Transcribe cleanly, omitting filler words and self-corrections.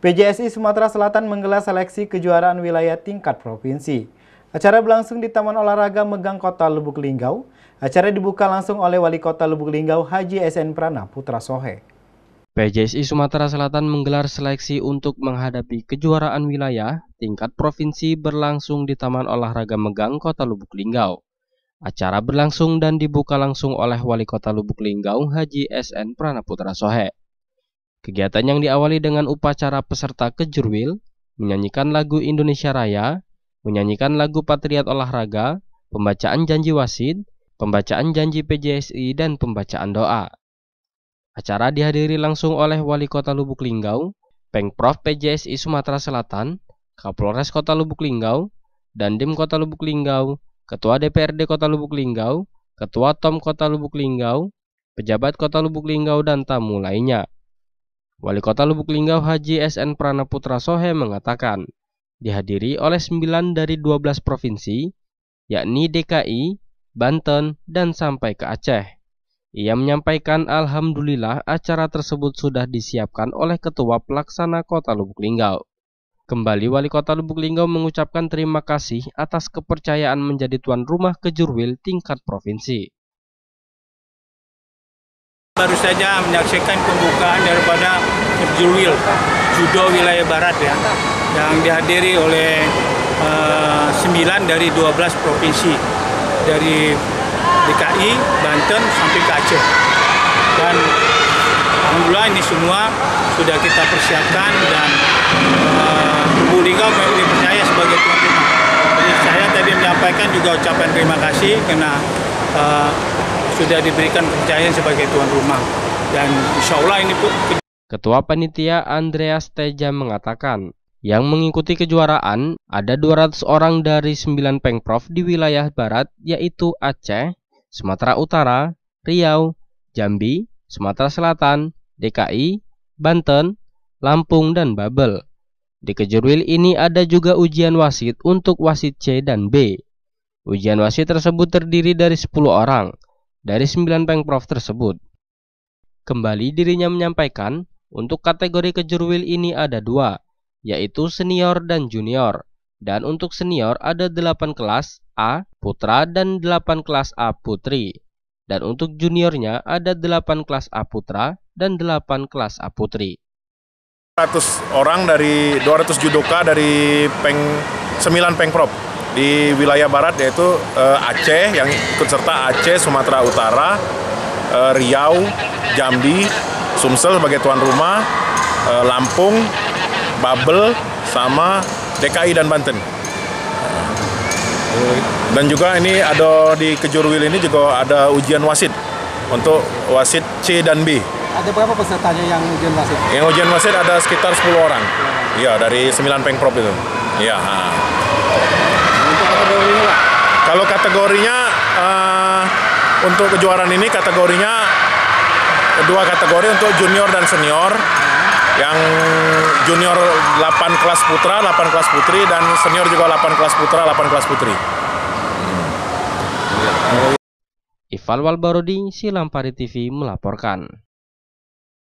PJSI Sumatera Selatan menggelar seleksi kejuaraan wilayah tingkat provinsi. Acara berlangsung di Taman Olahraga Megang Kota Lubuk Linggau. Acara dibuka langsung oleh Wali Kota Lubuk Linggau Haji SN Prana Putra Sohe. PJSI Sumatera Selatan menggelar seleksi untuk menghadapi kejuaraan wilayah tingkat provinsi berlangsung di Taman Olahraga Megang Kota Lubuk Linggau. Acara berlangsung dan dibuka langsung oleh Wali Kota Lubuk Linggau Haji SN Prana Putra Sohe. Kegiatan yang diawali dengan upacara peserta kejurwil, menyanyikan lagu Indonesia Raya, menyanyikan lagu Patriot Olahraga, pembacaan janji wasit, pembacaan janji PJSI, dan pembacaan doa. Acara dihadiri langsung oleh Wali Kota Lubuk Linggau, Pengprov PJSI Sumatera Selatan, Kapolres Kota Lubuk Linggau, Dandim Kota Lubuk Linggau, Ketua DPRD Kota Lubuk Linggau, Ketua TOM Kota Lubuk Linggau, pejabat Kota Lubuk Linggau, dan tamu lainnya. Wali Kota Lubuk Linggau Haji SN Prana Putra Sohe mengatakan, dihadiri oleh 9 dari 12 provinsi, yakni DKI, Banten, dan sampai ke Aceh. Ia menyampaikan alhamdulillah acara tersebut sudah disiapkan oleh Ketua Pelaksana Kota Lubuk Linggau. Kembali Wali Kota Lubuk Linggau mengucapkan terima kasih atas kepercayaan menjadi tuan rumah kejurwil tingkat provinsi. Baru saja menyaksikan pembukaan daripada kejurwil judo wilayah barat ya, yang dihadiri oleh 9 dari 12 provinsi dari DKI, Banten sampai ke Aceh. Dan alhamdulillah ini semua sudah kita persiapkan dan Lubuk Linggau dipercaya sebagai tuan rumah. Jadi saya tadi menyampaikan juga ucapan terima kasih karena sudah diberikan kepercayaan sebagai tuan rumah, dan insya Allah ini pun. Ketua Panitia Andreas Teja mengatakan, yang mengikuti kejuaraan ada 200 orang dari 9 Pengprov di wilayah barat, yaitu Aceh, Sumatera Utara, Riau, Jambi, Sumatera Selatan, DKI, Banten, Lampung, dan Babel. Di kejurwil ini ada juga ujian wasit untuk wasit C dan B. Ujian wasit tersebut terdiri dari 10 orang dari 9 Pengprov tersebut. Kembali dirinya menyampaikan, untuk kategori kejurwil ini ada 2, yaitu senior dan junior. Dan untuk senior ada 8 kelas A putra dan 8 kelas A putri. Dan untuk juniornya ada 8 kelas A putra dan 8 kelas A putri. 100 orang dari 200 judoka dari 9 Pengprov di wilayah barat, yaitu Aceh, yang ikut serta Aceh, Sumatera Utara, Riau, Jambi, Sumsel sebagai tuan rumah, Lampung, Babel, sama DKI dan Banten. Dan juga ini ada di kejurwil ini juga ada ujian wasit untuk wasit C dan B. Ada berapa pesertanya yang ujian wasit? Yang ujian wasit ada sekitar 10 orang. Iya, dari 9 Pengprov itu. Iya. Kalau kategorinya untuk kejuaraan ini kategorinya 2 kategori untuk junior dan senior. Yang junior 8 kelas putra, 8 kelas putri, dan senior juga 8 kelas putra, 8 kelas putri. Ifal Walbarodi, Silampari TV melaporkan.